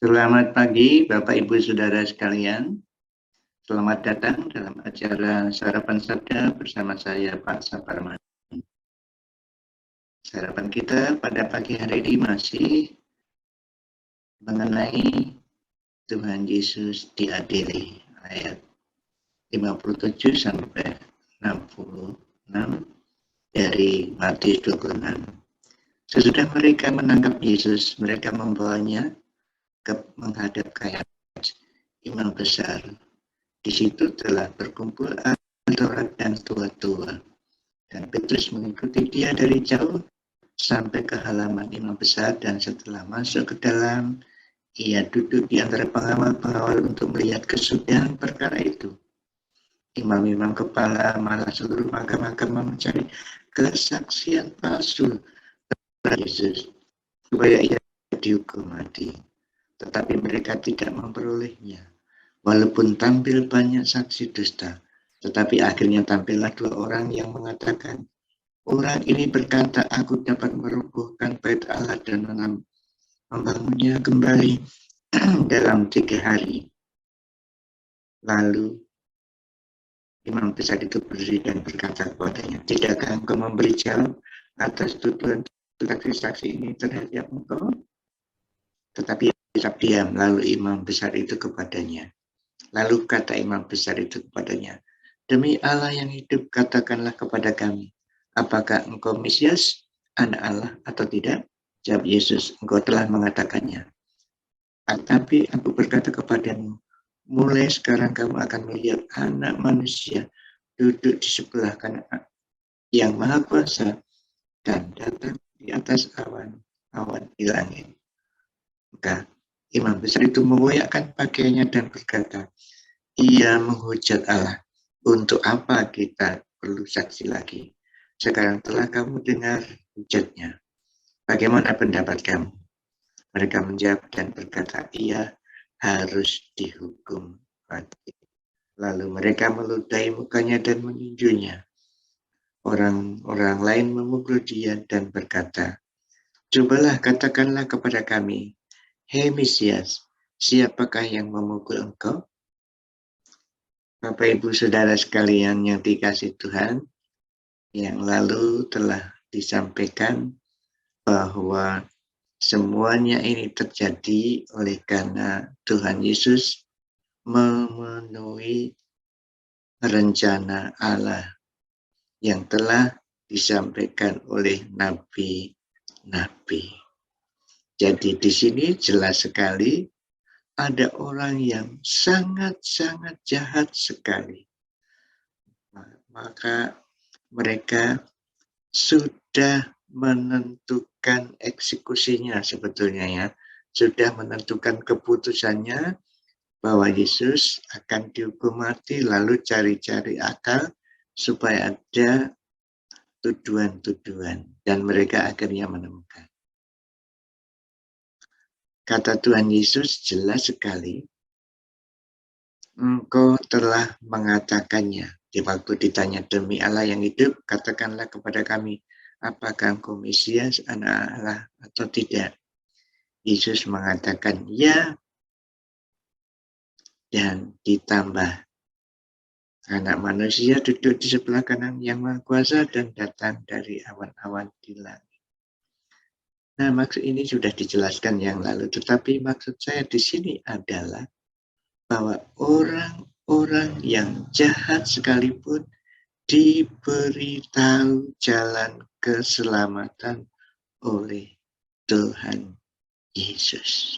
Selamat pagi, Bapak Ibu Saudara sekalian. Selamat datang dalam acara Sarapan Sabda bersama saya, Pak Saparman. Sarapan kita pada pagi hari ini masih mengenai Tuhan Yesus diadili, ayat 57 sampai 66 dari Matius 26. Sesudah mereka menangkap Yesus, mereka membawanya menghadap Kayafas, imam besar. Di situ telah berkumpul ahli Taurat dan tua-tua. Dan Petrus mengikuti dia dari jauh sampai ke halaman imam besar, dan setelah masuk ke dalam, ia duduk di antara pengawal-pengawal untuk melihat kesudahan perkara itu. Imam-imam kepala malah seluruh makam-makam mencari kesaksian palsu terhadap Yesus supaya ia dihukum mati. Tetapi mereka tidak memperolehnya. Walaupun tampil banyak saksi dusta, tetapi akhirnya tampillah dua orang yang mengatakan, orang ini berkata, aku dapat merobohkan bait Allah dan membangunnya kembali dalam 3 hari. Lalu imam besar itu berdiri dan berkata kepadanya, tidakkah engkau memberi jawab atas tuduhan saksi ini terhadap engkau? Tetapi tetap diam. Lalu imam besar itu kepadanya. Lalu kata imam besar itu kepadanya, demi Allah yang hidup, katakanlah kepada kami, apakah engkau Mesias, anak Allah atau tidak? Jawab Yesus, engkau telah mengatakannya. Tapi aku berkata kepadamu, mulai sekarang kamu akan melihat anak manusia duduk di sebelah kanan yang maha kuasa dan datang di atas awan di langit. Maka imam besar itu mengoyakkan pakaiannya dan berkata, ia menghujat Allah. Untuk apa kita perlu saksi lagi? Sekarang telah kamu dengar hujatnya. Bagaimana pendapat kamu? Mereka menjawab dan berkata, ia harus dihukum mati. Lalu mereka meludahi mukanya dan meninjunya. Orang-orang lain memukul dia dan berkata, cobalah katakanlah kepada kami, hei Mesias, siapakah yang memukul engkau? Bapak Ibu Saudara sekalian yang dikasih Tuhan, yang lalu telah disampaikan bahwa semuanya ini terjadi oleh karena Tuhan Yesus memenuhi rencana Allah yang telah disampaikan oleh nabi-nabi. Jadi di sini jelas sekali ada orang yang sangat-sangat jahat sekali. Maka mereka sudah menentukan eksekusinya sebetulnya ya. Sudah menentukan keputusannya bahwa Yesus akan dihukum mati, lalu cari-cari akal supaya ada tuduhan-tuduhan. Dan mereka akhirnya menemukan. Kata Tuhan Yesus jelas sekali, engkau telah mengatakannya. Di waktu ditanya demi Allah yang hidup, katakanlah kepada kami, apakah engkau Mesias, anak Allah atau tidak? Yesus mengatakan ya, dan ditambah, anak manusia duduk di sebelah kanan yang maha kuasa dan datang dari awan-awan di langit. Nah, maksud ini sudah dijelaskan yang lalu, tetapi maksud saya di sini adalah bahwa orang-orang yang jahat sekalipun diberitahu jalan keselamatan oleh Tuhan Yesus.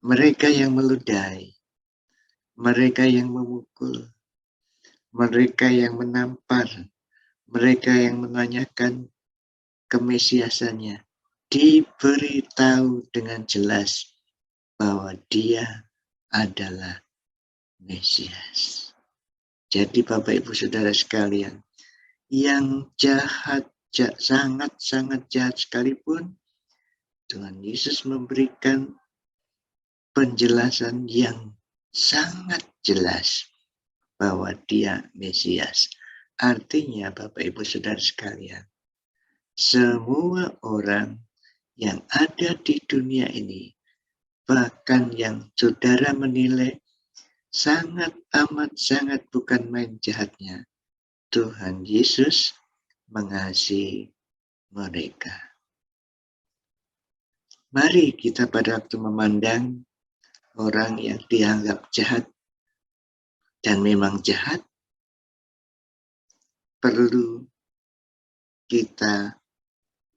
Mereka yang meludahi, mereka yang memukul, mereka yang menampar, mereka yang menanyakan kemesiasannya, diberitahu dengan jelas bahwa dia adalah Mesias. Jadi Bapak Ibu Saudara sekalian, yang jahat, sangat-sangat jahat sekalipun, Tuhan Yesus memberikan penjelasan yang sangat jelas bahwa dia Mesias. Artinya Bapak Ibu Saudara sekalian, semua orang yang ada di dunia ini, bahkan yang saudara menilai sangat amat sangat bukan main jahatnya, Tuhan Yesus mengasihi mereka. Mari kita pada waktu memandang orang yang dianggap jahat dan memang jahat, perlu kita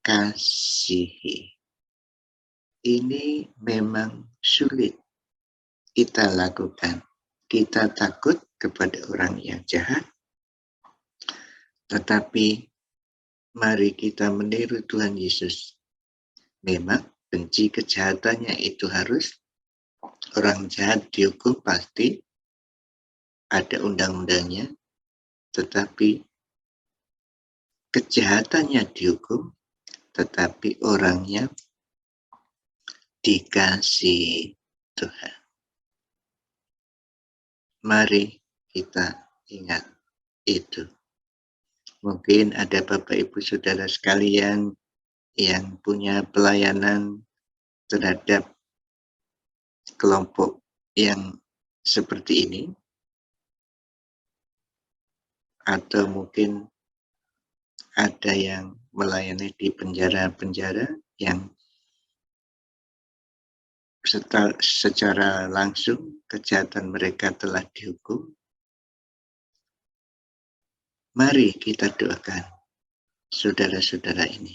kasihi. Ini memang sulit kita lakukan. Kita takut kepada orang yang jahat, tetapi mari kita meniru Tuhan Yesus. Memang benci kejahatannya itu harus, orang jahat dihukum pasti, ada undang-undangnya, tetapi kejahatannya dihukum, tetapi orangnya dikasihi Tuhan. Mari kita ingat itu. Mungkin ada Bapak Ibu Saudara sekalian yang punya pelayanan terhadap kelompok yang seperti ini, atau mungkin ada yang melayani di penjara-penjara yang secara langsung kejahatan mereka telah dihukum. Mari kita doakan saudara-saudara ini.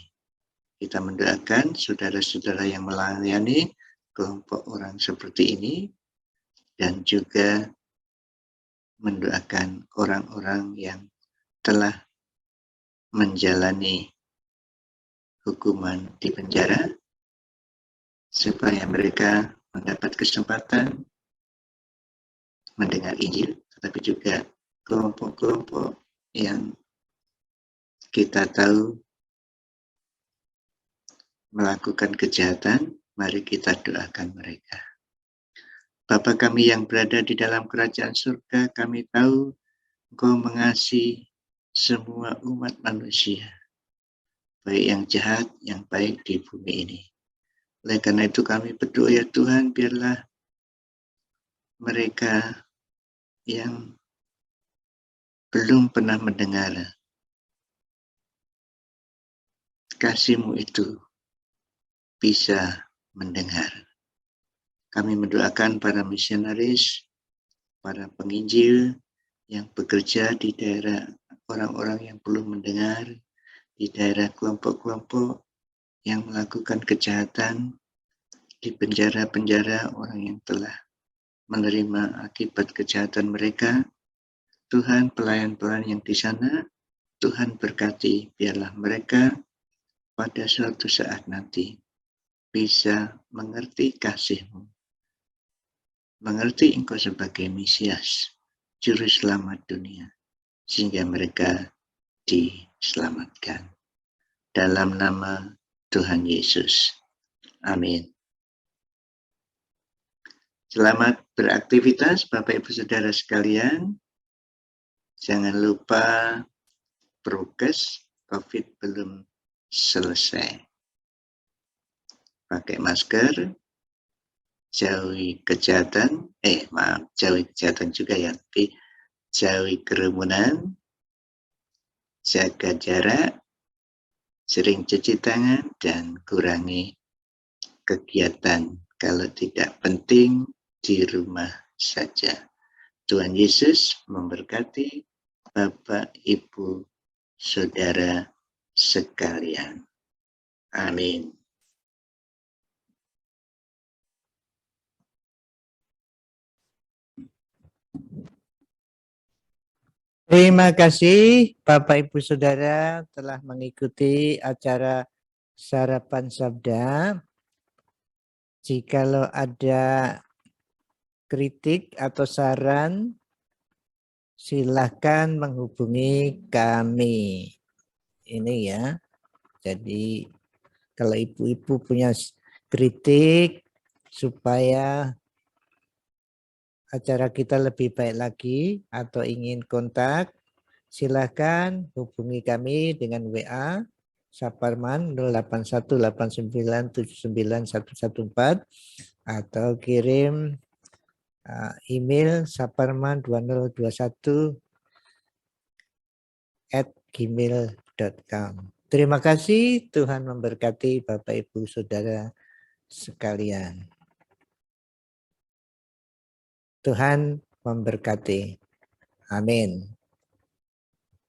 Kita mendoakan saudara-saudara yang melayani kelompok orang seperti ini, dan juga mendoakan orang-orang yang telah menjalani hukuman di penjara, supaya mereka mendapat kesempatan mendengar Injil, tetapi juga kelompok-kelompok yang kita tahu melakukan kejahatan, mari kita doakan mereka. Bapa kami yang berada di dalam kerajaan surga, kami tahu Engkau mengasihi semua umat manusia, baik yang jahat, yang baik di bumi ini. Oleh karena itu kami berdoa, ya Tuhan, biarlah mereka yang belum pernah mendengar kasih-Mu itu bisa mendengar. Kami mendoakan para misionaris, para penginjil yang bekerja di daerah orang-orang yang belum mendengar, di daerah kelompok-kelompok yang melakukan kejahatan, di penjara-penjara orang yang telah menerima akibat kejahatan mereka. Tuhan, pelayan-pelayan yang di sana, Tuhan berkati, biarlah mereka pada suatu saat nanti bisa mengerti kasih-Mu, mengerti Engkau sebagai Mesias, Juru Selamat dunia, sehingga mereka diselamatkan. Dalam nama Tuhan Yesus. Amin. Selamat beraktivitas Bapak Ibu Saudara sekalian. Jangan lupa prokes COVID belum selesai. Pakai masker, jauhi kejahatan, jauhi kejahatan juga ya, tapi jauhi kerumunan, jaga jarak, sering cuci tangan, dan kurangi kegiatan kalau tidak penting di rumah saja. Tuhan Yesus memberkati Bapak, Ibu, Saudara sekalian. Amin. Terima kasih Bapak Ibu Saudara telah mengikuti acara Sarapan Sabda. Jikalau ada kritik atau saran, silakan menghubungi kami. Ini ya. Jadi kalau ibu-ibu punya kritik supaya acara kita lebih baik lagi atau ingin kontak, silakan hubungi kami dengan WA Saparman 0818979114 atau kirim email saparman2021@gmail.com. Terima kasih, Tuhan memberkati Bapak Ibu Saudara sekalian. Tuhan memberkati. Amin.